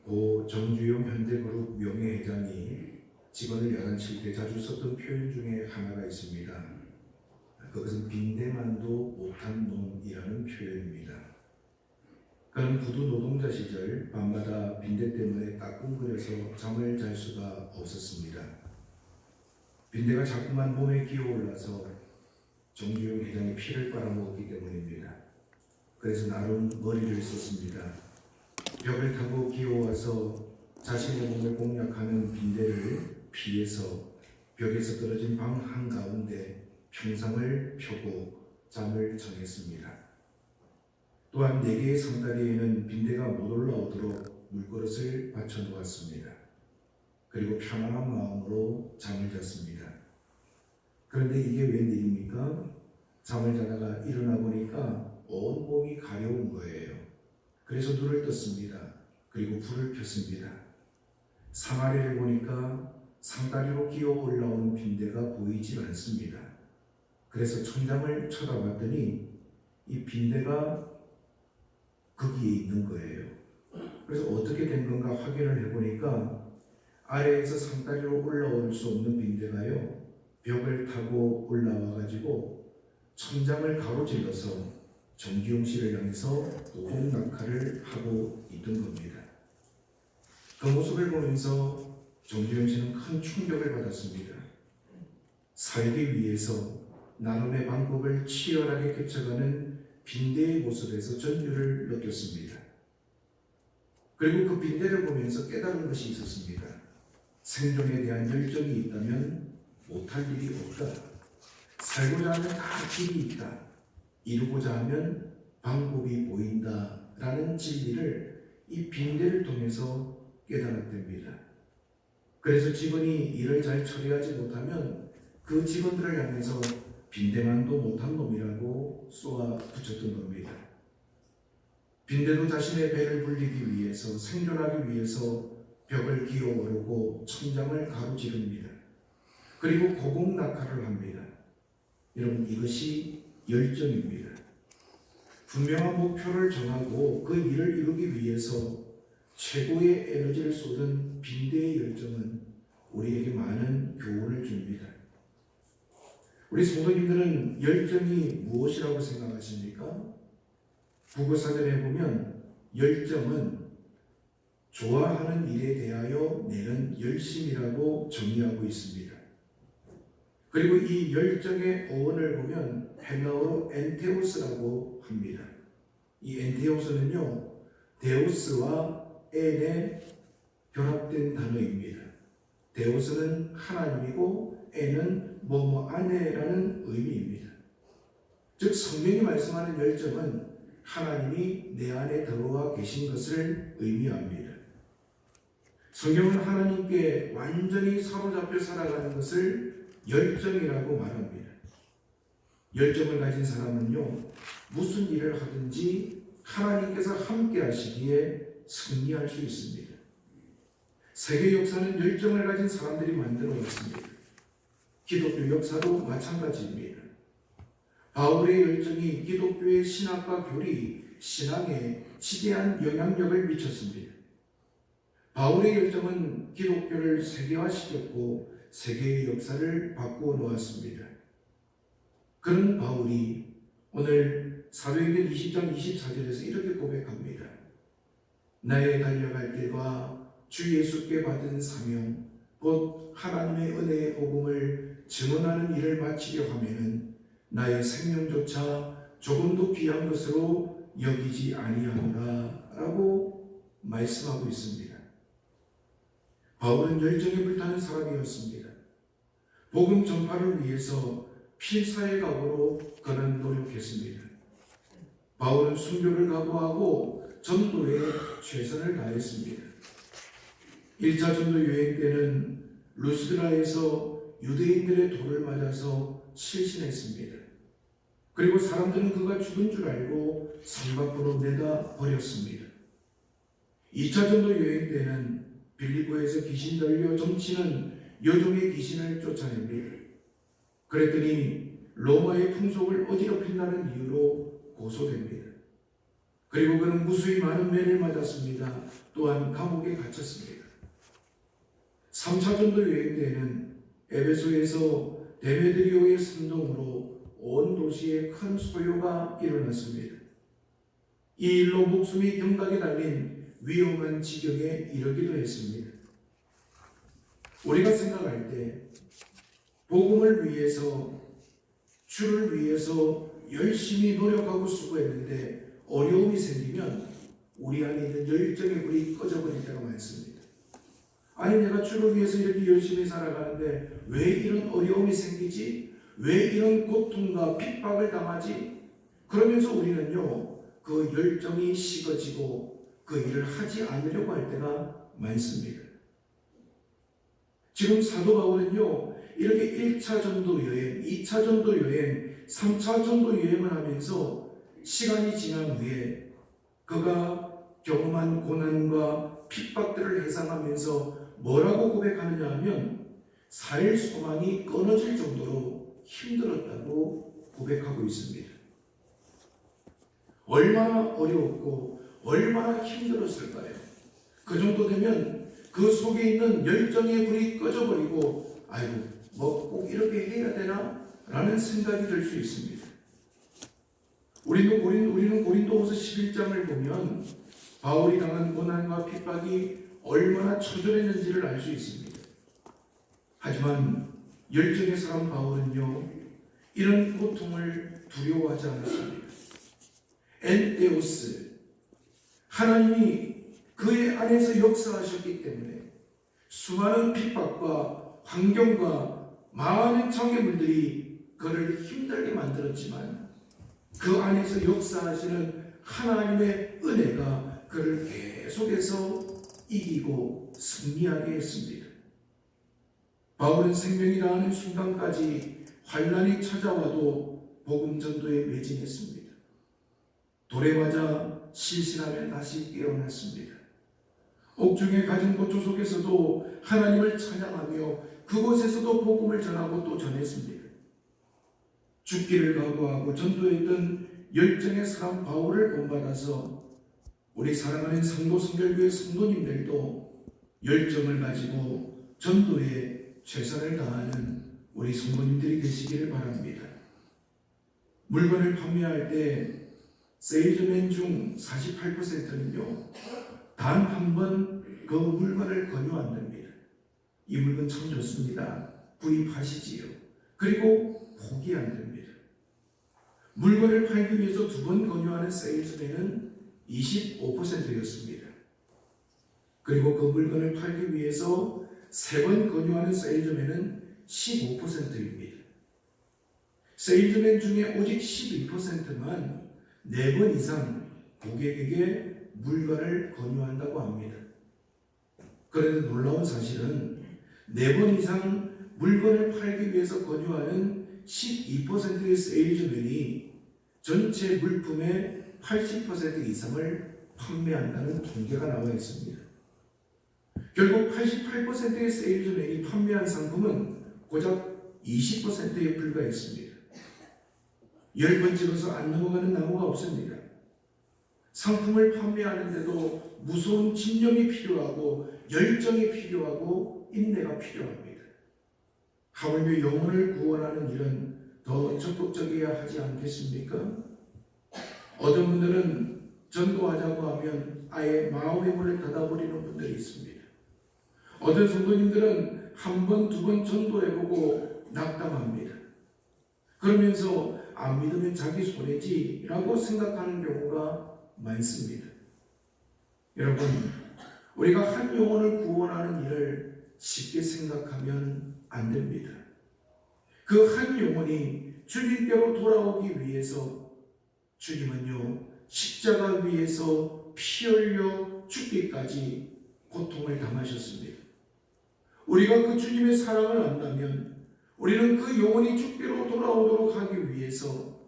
고 정주영 현대그룹 명예회장이 직원을 야단칠 때 자주 썼던 표현 중에 하나가 있습니다. 그것은 빈대만도 못한 놈이라는 표현입니다. 그는 부두 노동자 시절 밤마다 빈대 때문에 따끔거려서 잠을 잘 수가 없었습니다. 빈대가 자꾸만 몸에 기어올라서 정주영 회장이 피를 빨아먹었기 때문입니다. 그래서 나름 머리를 썼습니다. 벽을 타고 기어와서 자신의 몸을 공략하는 빈대를 피해서 벽에서 떨어진 방 한가운데 평상을 펴고 잠을 청했습니다. 또한 4개의 상다리에는 빈대가 못 올라오도록 물그릇을 받쳐 놓았습니다. 그리고 편안한 마음으로 잠을 잤습니다. 그런데 이게 웬일입니까? 잠을 자다가 일어나 보니까 온 몸이 가려운 거예요. 그래서 눈을 떴습니다. 그리고 불을 폈습니다. 상아리를 보니까 상다리로 기어 올라오는 빈대가 보이지 않습니다. 그래서 천장을 쳐다봤더니 이 빈대가 거기에 있는 거예요. 그래서 어떻게 된 건가 확인을 해보니까 아래에서 상다리로 올라올 수 없는 빈대가요, 벽을 타고 올라와가지고 천장을 가로질러서 정주영 씨를 향해서 노동낙하를 하고 있던 겁니다. 그 모습을 보면서 정주영 씨는 큰 충격을 받았습니다. 살기 위해서 나눔의 방법을 치열하게 개척하는 빈대의 모습에서 전율을 느꼈습니다. 그리고 그 빈대를 보면서 깨달은 것이 있었습니다. 생존에 대한 열정이 있다면 못할 일이 없다. 살고자 하면 다 길이 있다. 이루고자 하면 방법이 보인다. 라는 진리를 이 빈대를 통해서 깨달았답니다. 그래서 직원이 일을 잘 처리하지 못하면 그 직원들을 향해서 빈대만도 못한 놈이라고 쏘아 붙였던 겁니다. 빈대도 자신의 배를 불리기 위해서, 생존하기 위해서 벽을 기어오르고 천장을 가로지릅니다. 그리고 고공낙하를 합니다. 여러분, 이것이 열정입니다. 분명한 목표를 정하고 그 일을 이루기 위해서 최고의 에너지를 쏟은 빈대의 열정은 우리에게 많은 교훈을 줍니다. 우리 성도님들은 열정이 무엇이라고 생각하십니까? 국어사전에 보면 열정은 좋아하는 일에 대하여 내는 열심이라고 정의하고 있습니다. 그리고 이 열정의 어원을 보면 헬라어로 엔테오스라고 합니다. 이 엔테오스는요, 데우스와 엔의 결합된 단어입니다. 데우스는 하나님이고 엔은 뭐뭐 안에라는 의미입니다. 즉 성경이 말씀하는 열정은 하나님이 내 안에 들어와 계신 것을 의미합니다. 성경은 하나님께 완전히 사로잡혀 살아가는 것을 열정이라고 말합니다. 열정을 가진 사람은요, 무슨 일을 하든지 하나님께서 함께 하시기에 승리할 수 있습니다. 세계 역사는 열정을 가진 사람들이 만들어 왔습니다. 기독교 역사도 마찬가지입니다. 바울의 열정이 기독교의 신학과 교리, 신앙에 지대한 영향력을 미쳤습니다. 바울의 열정은 기독교를 세계화시켰고 세계의 역사를 바꾸어 놓았습니다. 그런 바울이 오늘 사도행전 20장 24절에서 이렇게 고백합니다. 나의 달려갈 길과 주 예수께 받은 사명, 곧 하나님의 은혜의 복음을 증언하는 일을 마치려 하면은 나의 생명조차 조금도 귀한 것으로 여기지 아니하노라 라고 말씀하고 있습니다. 바울은 열정에 불타는 사람이었습니다. 복음 전파를 위해서 필사의 각오로 그는 노력했습니다. 바울은 순교를 각오하고 전도에 최선을 다했습니다. 1차 전도 여행 때는 루스드라에서 유대인들의 돌을 맞아서 실신했습니다. 그리고 사람들은 그가 죽은 줄 알고 성 밖으로 내다 버렸습니다. 2차 전도 여행 때는 빌립보에서 귀신 들려 점치는 여종의 귀신을 쫓아냅니다. 그랬더니 로마의 풍속을 어지럽힌다는 이유로 고소됩니다. 그리고 그는 무수히 많은 매를 맞았습니다. 또한 감옥에 갇혔습니다. 3차 전도 여행 때에는 에베소에서 데메드리오의 선동으로 온 도시에 큰 소요가 일어났습니다. 이 일로 목숨이 경각에 달린 위험한 지경에 이르기도 했습니다. 우리가 생각할 때 복음을 위해서, 주를 위해서 열심히 노력하고 수고했는데 어려움이 생기면 우리 안에 있는 열정의 불이 꺼져버릴 때가 많습니다. 아니, 내가 주를 위해서 이렇게 열심히 살아가는데 왜 이런 어려움이 생기지? 왜 이런 고통과 핍박을 당하지? 그러면서 우리는요, 그 열정이 식어지고 그 일을 하지 않으려고 할 때가 많습니다. 지금 사도 바울은요, 이렇게 1차 전도 여행, 2차 전도 여행, 3차 전도 여행을 하면서 시간이 지난 후에 그가 경험한 고난과 핍박들을 회상하면서 뭐라고 고백하느냐 하면 살 소망이 끊어질 정도로 힘들었다고 고백하고 있습니다. 얼마나 어려웠고 얼마나 힘들었을까요? 그 정도 되면 그 속에 있는 열정의 불이 꺼져버리고 아이고 뭐 꼭 이렇게 해야 되나? 라는 생각이 들 수 있습니다. 우리는 고린도후서 11장을 보면 바울이 당한 고난과 핍박이 얼마나 처절했는지를 알 수 있습니다. 하지만 열정의 사람 바울은요, 이런 고통을 두려워하지 않았습니다. 엔데오스, 하나님이 그의 안에서 역사하셨기 때문에 수많은 핍박과 환경과 많은 장애물들이 그를 힘들게 만들었지만 그 안에서 역사하시는 하나님의 은혜가 그를 계속해서 이기고 승리하게 했습니다. 바울은 생명이 다하는 순간까지 환난이 찾아와도 복음 전도에 매진했습니다. 돌에 맞아 실신하며 다시 깨어났습니다. 옥중에 가진 고초 속에서도 하나님을 찬양하며 그곳에서도 복음을 전하고 또 전했습니다. 죽기를 각오하고 전도했던 열정의 사람 바울을 본받아서 우리 사랑하는 성도 성결교회 성도님들도 열정을 가지고 전도에 최선을 다하는 우리 성도님들이 되시기를 바랍니다. 물건을 판매할 때 세일즈맨 중 48%는요 단 한 번 그 물건을 권유 안 됩니다. 이 물건 참 좋습니다. 구입하시지요. 그리고 포기 안 됩니다. 물건을 팔기 위해서 2번 권유하는 세일즈맨은 25%였습니다. 그리고 그 물건을 팔기 위해서 3번 권유하는 세일즈맨은 15%입니다. 세일즈맨 중에 오직 12%만 4번 이상 고객에게 물건을 권유한다고 합니다. 그런데 놀라운 사실은 4번 이상 물건을 팔기 위해서 권유하는 12%의 세일즈맨이 전체 물품의 80% 이상을 판매한다는 통계가 나와 있습니다. 결국 88%의 세일즈맨이 판매한 상품은 고작 20%에 불과했습니다. 10번 찍어서 안 넘어가는 나무가 없습니다. 상품을 판매하는데도 무서운 집념이 필요하고 열정이 필요하고 인내가 필요합니다. 하물며 영혼을 구원하는 일은 더 적극적이어야 하지 않겠습니까? 어떤 분들은 전도하자고 하면 아예 마음의 문을 닫아버리는 분들이 있습니다. 어떤 성도님들은 1번, 2번 전도해보고 낙담합니다. 그러면서 안 믿으면 자기 손해지라고 생각하는 경우가 많습니다. 여러분, 우리가 한 영혼을 구원하는 일을 쉽게 생각하면 안 됩니다. 그 한 영혼이 주님께로 돌아오기 위해서 주님은요, 십자가 위에서 피 흘려 죽기까지 고통을 당하셨습니다. 우리가 그 주님의 사랑을 안다면 우리는 그 영혼이 주께로 돌아오도록 하기 위해서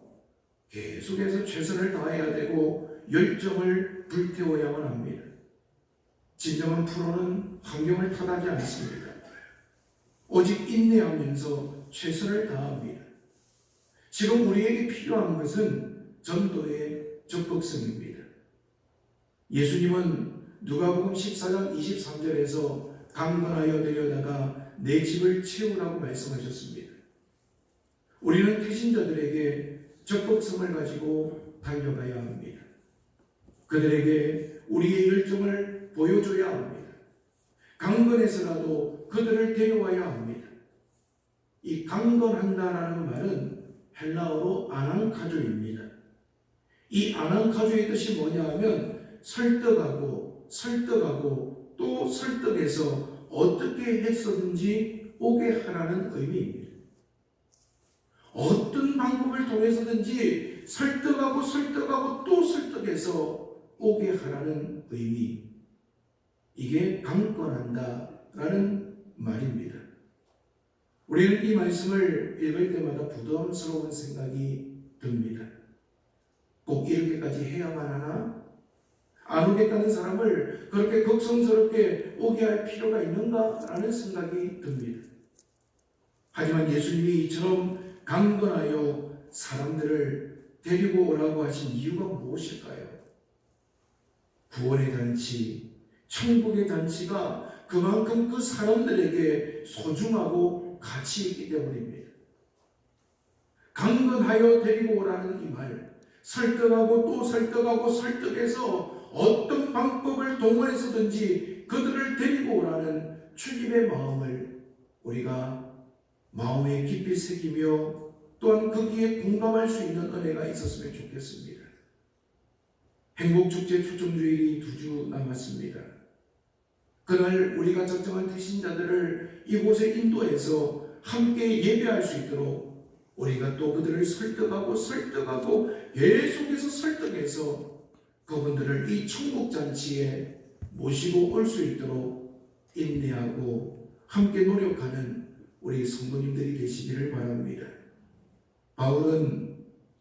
계속해서 최선을 다해야 되고 열정을 불태워야만 합니다. 진정한 프로는 환경을 탓하지 않습니다. 오직 인내하면서 최선을 다합니다. 지금 우리에게 필요한 것은 전도의 적극성입니다. 예수님은 누가복음 14장 23절에서 강건하여 내려다가 내 집을 채우라고 말씀하셨습니다. 우리는 태신자들에게 적극성을 가지고 달려가야 합니다. 그들에게 우리의 열정을 보여줘야 합니다. 강건해서라도 그들을 데려와야 합니다. 이 강건한다라는 말은 헬라어로 아난카조입니다. 이 아난카조의 뜻이 뭐냐 하면 설득하고 또 설득해서 어떻게 해서든지 오게 하라는 의미입니다. 어떤 방법을 통해서든지 설득하고 또 설득해서 오게 하라는 의미. 이게 강건한다라는 말입니다. 우리는 이 말씀을 읽을 때마다 부담스러운 생각이 듭니다. 꼭 이렇게까지 해야만 하나? 안 오겠다는 사람을 그렇게 걱정스럽게 오게 할 필요가 있는가? 라는 생각이 듭니다. 하지만 예수님이 이처럼 강건하여 사람들을 데리고 오라고 하신 이유가 무엇일까요? 구원의 잔치, 천국의 잔치가 그만큼 그 사람들에게 소중하고 가치 있기 때문입니다. 강건하여 데리고 오라는 이 말, 설득하고 또 설득해서 어떤 방법을 동원해서든지 그들을 데리고 오라는 주님의 마음을 우리가 마음에 깊이 새기며 또한 거기에 공감할 수 있는 은혜가 있었으면 좋겠습니다. 행복축제 초청주일이 2주 남았습니다. 그날 우리가 작정한 태신자들을 이곳에 인도해서 함께 예배할 수 있도록 우리가 또 그들을 설득하고 계속해서 설득해서 그분들을 이 천국잔치에 모시고 올 수 있도록 인내하고 함께 노력하는 우리 성도님들이 되시기를 바랍니다. 바울은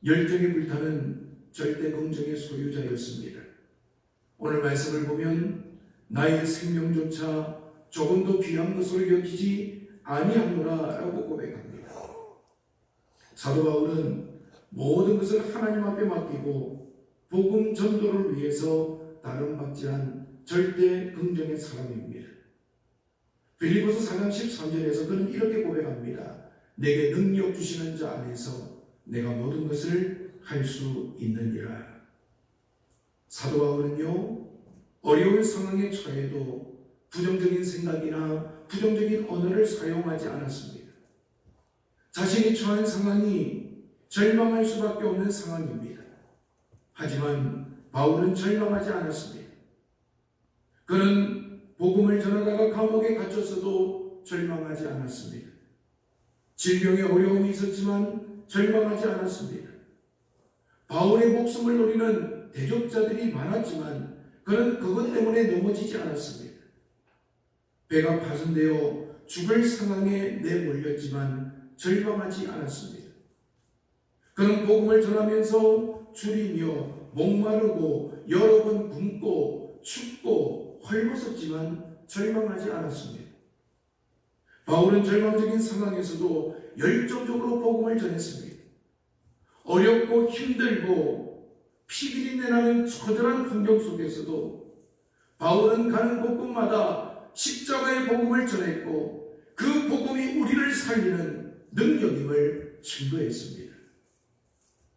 열정에 불타는 절대 긍정의 소유자였습니다. 오늘 말씀을 보면 나의 생명조차 조금도 귀한 것으로 여기지 아니하노라 라고 고백합니다. 사도 바울은 모든 것을 하나님 앞에 맡기고 복음 전도를 위해서 다름박지한 절대 긍정의 사람입니다. 빌립보서 4장 13절에서 그는 이렇게 고백합니다. 내게 능력 주시는 자 안에서 내가 모든 것을 할 수 있느니라. 사도 바울은요, 어려운 상황에 처해도 부정적인 생각이나 부정적인 언어를 사용하지 않았습니다. 자신이 처한 상황이 절망할 수밖에 없는 상황입니다. 하지만 바울은 절망하지 않았습니다. 그는 복음을 전하다가 감옥에 갇혔어도 절망하지 않았습니다. 질병의 어려움이 있었지만 절망하지 않았습니다. 바울의 목숨을 노리는 대적자들이 많았지만 그는 그것 때문에 넘어지지 않았습니다. 배가 파손되어 죽을 상황에 내몰렸지만 절망하지 않았습니다. 그는 복음을 전하면서 줄이며 목마르고 여러 번 굶고 춥고 헐벗었지만 절망하지 않았습니다. 바울은 절망적인 상황에서도 열정적으로 복음을 전했습니다. 어렵고 힘들고 피비린내 나는 처절한 환경 속에서도 바울은 가는 곳곳마다 십자가의 복음을 전했고 그 복음이 우리를 살리는 능력임을 증거했습니다.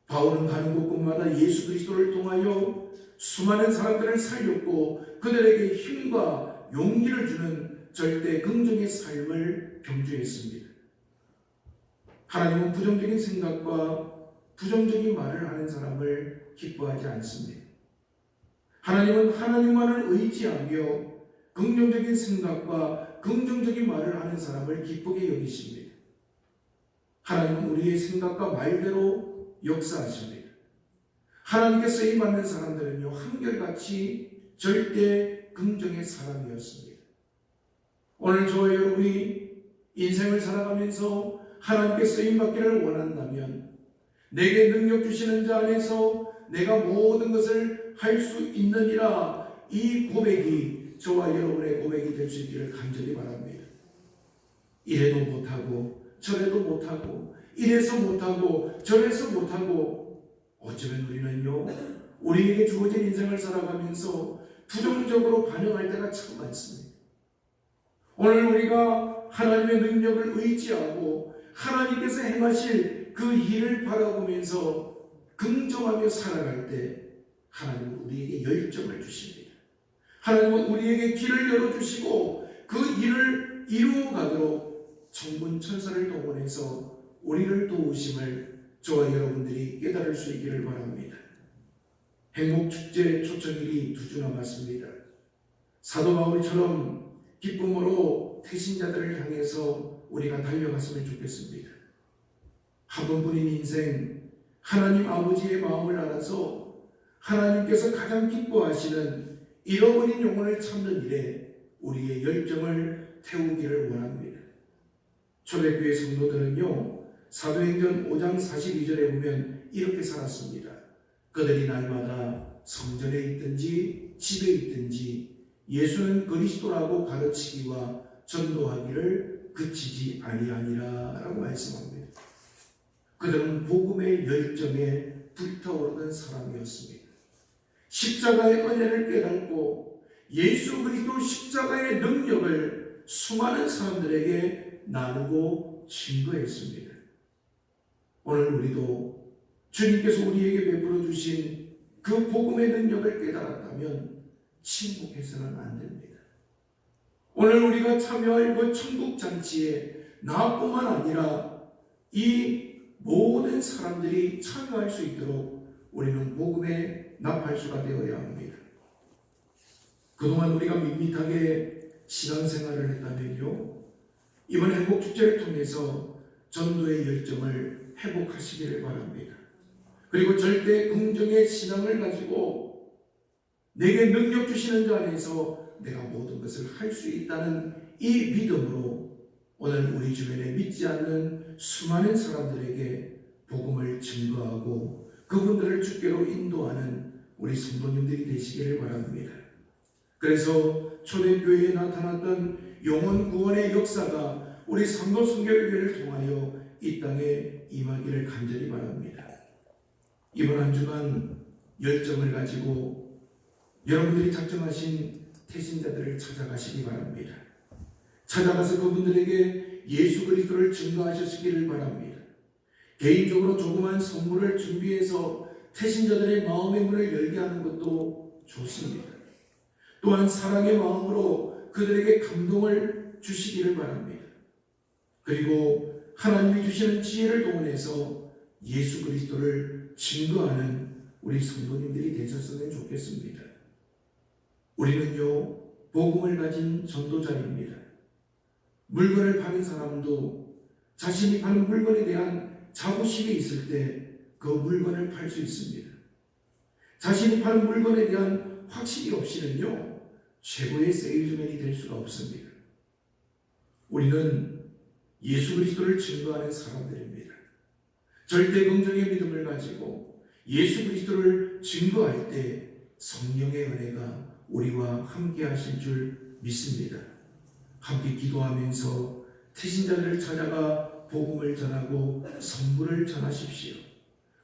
바울은 가는 곳곳마다 예수 그리스도를 통하여 수많은 사람들을 살렸고 그들에게 힘과 용기를 주는 절대 긍정의 삶을 경주했습니다. 하나님은 부정적인 생각과 부정적인 말을 하는 사람을 기뻐하지 않습니다. 하나님은 하나님만을 의지하며 긍정적인 생각과 긍정적인 말을 하는 사람을 기쁘게 여기십니다. 하나님은 우리의 생각과 말대로 역사하십니다. 하나님께 쓰임받는 사람들은요, 한결같이 절대 긍정의 사람이었습니다. 오늘 저와 여러분이 인생을 살아가면서 하나님께 쓰임받기를 원한다면 내게 능력 주시는 자 안에서 내가 모든 것을 할 수 있느니라, 이 고백이 저와 여러분의 고백이 될 수 있기를 간절히 바랍니다. 이래도 못하고 저래도 못하고 이래서 못하고 저래서 못하고 어쩌면 우리는요, 우리에게 주어진 인생을 살아가면서 부정적으로 반응할 때가 참 많습니다. 오늘 우리가 하나님의 능력을 의지하고 하나님께서 행하실 그 일을 바라보면서 긍정하며 살아갈 때 하나님은 우리에게 열정을 주십니다. 하나님은 우리에게 길을 열어주시고 그 일을 이루어가도록 천군 천사를 동원해서 우리를 도우심을 저와 여러분들이 깨달을 수 있기를 바랍니다. 행복축제 초청일이 2주 남았습니다. 사도 바울처럼 기쁨으로 태신자들을 향해서 우리가 달려갔으면 좋겠습니다. 한 번뿐인 인생, 하나님 아버지의 마음을 알아서 하나님께서 가장 기뻐하시는 잃어버린 영혼을 찾는 일에 우리의 열정을 태우기를 원합니다. 초대교회 성도들은요, 사도행전 5장 42절에 보면 이렇게 살았습니다. 그들이 날마다 성전에 있든지 집에 있든지 예수는 그리스도라고 가르치기와 전도하기를 그치지 아니하니라 라고 말씀합니다. 그들은 복음의 열정에 불타오르는 사람이었습니다. 십자가의 은혜를 깨닫고 예수 그리스도 십자가의 능력을 수많은 사람들에게 나누고 증거했습니다. 오늘 우리도 주님께서 우리에게 베풀어 주신 그 복음의 능력을 깨달았다면 침묵해서는 안 됩니다. 오늘 우리가 참여할 그 천국 잔치에 나뿐만 아니라 이 모든 사람들이 참여할 수 있도록 우리는 복음의 나팔수가 되어야 합니다. 그동안 우리가 밋밋하게 신앙생활을 했다면요, 이번 행복축제를 통해서 전도의 열정을 회복하시기를 바랍니다. 그리고 절대 긍정의 신앙을 가지고 내게 능력 주시는 자 안에서 내가 모든 것을 할 수 있다는 이 믿음으로 오늘 우리 주변에 믿지 않는 수많은 사람들에게 복음을 증거하고 그분들을 주께로 인도하는 우리 성도님들이 되시기를 바랍니다. 그래서 초대교회에 나타났던 영혼 구원의 역사가 우리 상도성결교회를 통하여 이 땅에 임하기를 간절히 바랍니다. 이번 한 주간 열정을 가지고 여러분들이 작정하신 태신자들을 찾아가시기 바랍니다. 찾아가서 그분들에게 예수 그리스도를 증거하시기를 바랍니다. 개인적으로 조그만 선물을 준비해서 태신자들의 마음의 문을 열게 하는 것도 좋습니다. 또한 사랑의 마음으로 그들에게 감동을 주시기를 바랍니다. 그리고 하나님이 주시는 지혜를 동원해서 예수 그리스도를 증거하는 우리 성도님들이 되셨으면 좋겠습니다. 우리는요, 복음을 가진 전도자입니다. 물건을 파는 사람도 자신이 파는 물건에 대한 자부심이 있을 때 그 물건을 팔 수 있습니다. 자신이 파는 물건에 대한 확신이 없이는요, 최고의 세일즈맨이 될 수가 없습니다. 우리는 예수 그리스도를 증거하는 사람들입니다. 절대 긍정의 믿음을 가지고 예수 그리스도를 증거할 때 성령의 은혜가 우리와 함께 하실 줄 믿습니다. 함께 기도하면서 태신자들을 찾아가 복음을 전하고 선물을 전하십시오.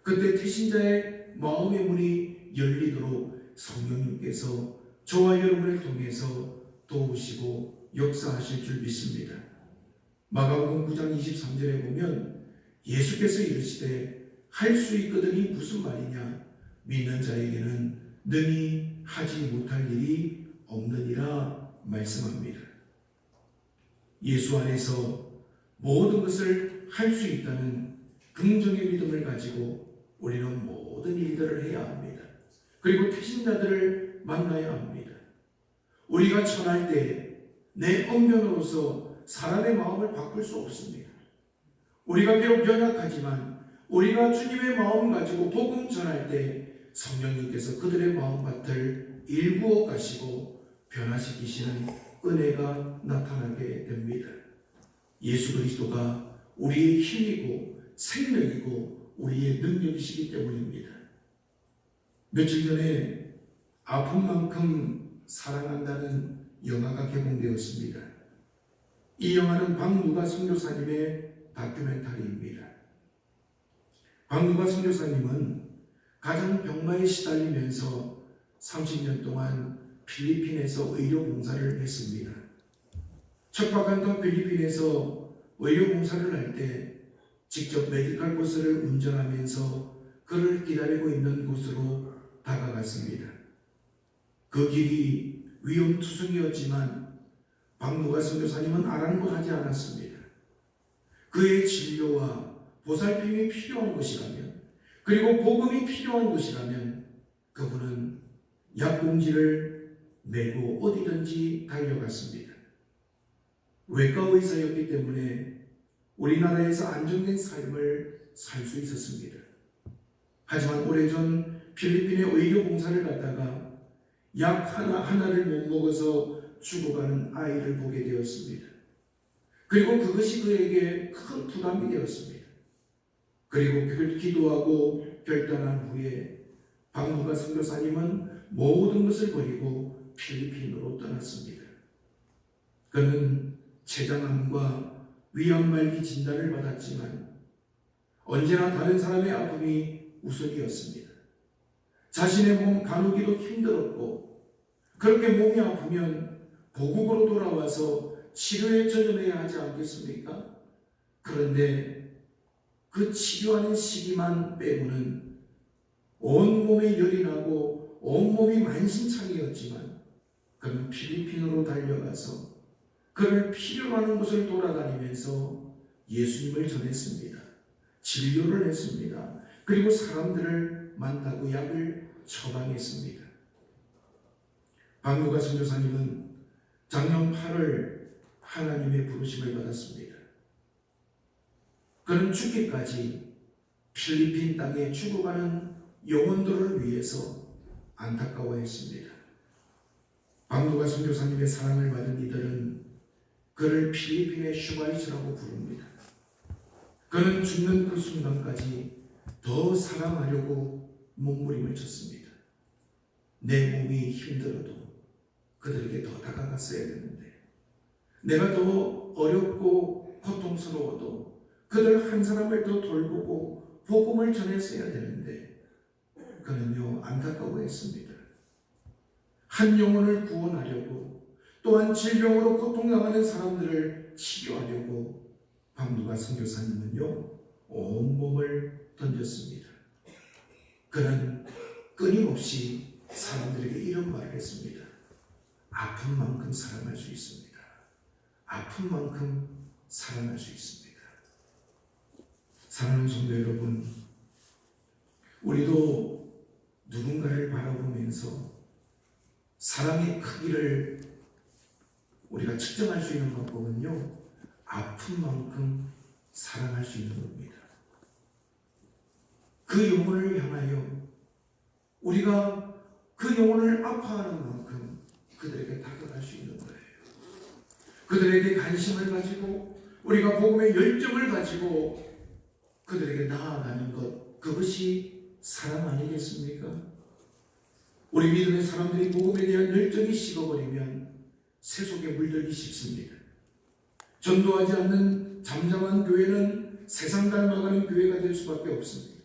그때 태신자의 마음의 문이 열리도록 성령님께서 저와 여러분을 통해서 도우시고 역사하실 줄 믿습니다. 마가복음 9장 23절에 보면 예수께서 이르시되 할 수 있거든이 무슨 말이냐, 믿는 자에게는 능히 하지 못할 일이 없느니라 말씀합니다. 예수 안에서 모든 것을 할 수 있다는 긍정의 믿음을 가지고 우리는 모든 일들을 해야 합니다. 그리고 태신자들을 만나야 합니다. 우리가 전할 때 내 언변으로서 사람의 마음을 바꿀 수 없습니다. 우리가 비록 연약하지만 우리가 주님의 마음 가지고 복음 전할 때 성령님께서 그들의 마음밭을 일구어 가시고 변화시키시는 은혜가 나타나게 됩니다. 예수 그리스도가 우리의 힘이고 생명이고 우리의 능력이시기 때문입니다. 며칠 전에 아픈 만큼 사랑한다는 영화가 개봉되었습니다. 이 영화는 박누가 선교사님의 다큐멘터리입니다. 박누가 선교사님은 가정 병마에 시달리면서 30년 동안 필리핀에서 의료 봉사를 했습니다. 척박한 필리핀에서 의료 봉사를 할 때 직접 메디컬 버스를 운전하면서 그를 기다리고 있는 곳으로 다가갔습니다. 그 길이 위험투성이었지만 박무가 선교사님은 아랑곳하지 않았습니다. 그의 진료와 보살핌이 필요한 것이라면, 그리고 복음이 필요한 것이라면 그분은 약봉지를 메고 어디든지 달려갔습니다. 외과 의사였기 때문에 우리나라에서 안정된 삶을 살 수 있었습니다. 하지만 오래전 필리핀의 의료 봉사를 갔다가 약 하나를 못 먹어서 죽어가는 아이를 보게 되었습니다. 그리고 그것이 그에게 큰 부담이 되었습니다. 그리고 기도하고 결단한 후에 박무가 선교사님은 모든 것을 버리고 필리핀으로 떠났습니다. 그는 췌장암과 위암말기 진단을 받았지만 언제나 다른 사람의 아픔이 우선이었습니다. 자신의 몸 가누기도 힘들었고, 그렇게 몸이 아프면 고국으로 돌아와서 치료에 전념해야 하지 않겠습니까? 그런데 그 치료하는 시기만 빼고는 온몸에 열이 나고 온몸이 만신창이었지만 그는 필리핀으로 달려가서 그를 필요로 하는 곳을 돌아다니면서 예수님을 전했습니다. 진료를 했습니다. 그리고 사람들을 만나고 약을 처방했습니다. 박무가 선교사님은 작년 8월 하나님의 부르심을 받았습니다. 그는 죽기까지 필리핀 땅에 죽어가는 영혼들을 위해서 안타까워했습니다. 박무가 선교사님의 사랑을 받은 이들은 그를 필리핀의 슈바이스라고 부릅니다. 그는 죽는 그 순간까지 더 사랑하려고 몸부림을 쳤습니다. 내 몸이 힘들어도 그들에게 더 다가갔어야 되는데, 내가 더 어렵고 고통스러워도 그들 한 사람을 더 돌보고 복음을 전했어야 되는데 그는요 안타까워했습니다. 한 영혼을 구원하려고, 또한 질병으로 고통당하는 사람들을 치료하려고 박무가 선교사님은요 온몸을 던졌습니다. 그는 끊임없이 사람들에게 이런 말을 했습니다. 아픈 만큼 사랑할 수 있습니다. 아픈 만큼 사랑할 수 있습니다. 사랑하는 성도 여러분, 우리도 누군가를 바라보면서 사랑의 크기를 우리가 측정할 수 있는 방법은요, 아픈 만큼 사랑할 수 있는 겁니다. 그 영혼을 향하여 우리가 그 영혼을 아파하는 만큼 그들에게 다가갈 수 있는 거예요. 그들에게 관심을 가지고 우리가 복음의 열정을 가지고 그들에게 나아가는 것, 그것이 사랑 아니겠습니까? 우리 믿음의 사람들이 복음에 대한 열정이 식어버리면 세속에 물들기 쉽습니다. 전도하지 않는 잠잠한 교회는 세상 닮아가는 교회가 될 수밖에 없습니다.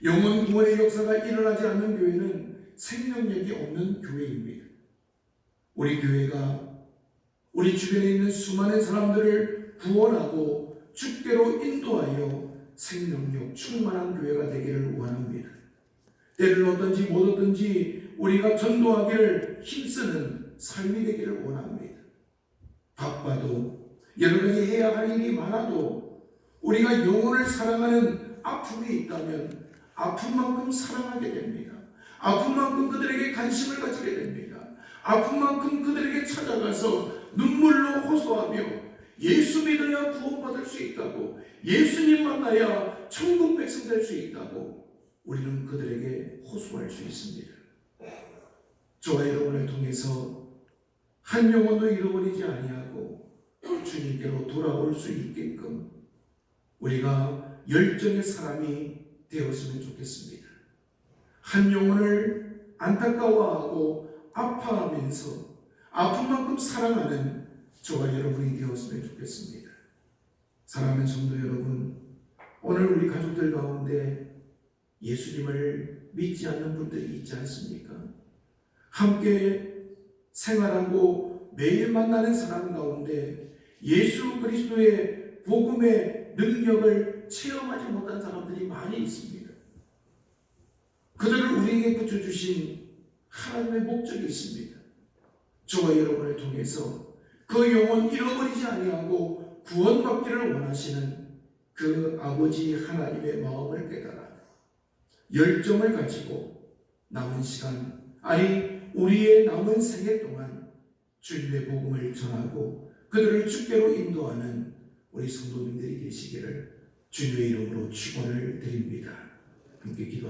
영혼 구원의 역사가 일어나지 않는 교회는 생명력이 없는 교회입니다. 우리 교회가 우리 주변에 있는 수많은 사람들을 구원하고 주께로 인도하여 생명력 충만한 교회가 되기를 원합니다. 때를 얻든지 못 얻든지 우리가 전도하기를 힘쓰는 삶이 되기를 원합니다. 바빠도 여러 가지 해야 할 일이 많아도 우리가 영혼을 사랑하는 아픔이 있다면 아픈 만큼 사랑하게 됩니다. 아픈 만큼 그들에게 관심을 가지게 됩니다. 아픈 만큼 그들에게 찾아가서 눈물로 호소하며 예수 믿어야 구원받을 수 있다고, 예수님 만나야 천국 백성 될 수 있다고 우리는 그들에게 호소할 수 있습니다. 저와 여러분을 통해서 한 영혼도 잃어버리지 아니하고 주님께로 돌아올 수 있게끔 우리가 열정의 사람이 되었으면 좋겠습니다. 한 영혼을 안타까워하고 아파하면서 아픈 만큼 사랑하는 저와 여러분이 되었으면 좋겠습니다. 사랑하는 성도 여러분, 오늘 우리 가족들 가운데 예수님을 믿지 않는 분들이 있지 않습니까? 함께 생활하고 매일 만나는 사람 가운데 예수 그리스도의 복음의 능력을 체험하지 못한 사람들이 많이 있습니다. 그들을 우리에게 붙여주신 하나님의 목적이 있습니다. 저와 여러분을 통해서 그 영혼 잃어버리지 아니하고 구원받기를 원하시는 그 아버지 하나님의 마음을 깨달아 열정을 가지고 남은 시간, 아니 우리의 남은 생애 동안 주님의 복음을 전하고 그들을 주께로 인도하는 우리 성도님들이 되시기를 주님의 이름으로 축원을 드립니다. 함께 기도합니다.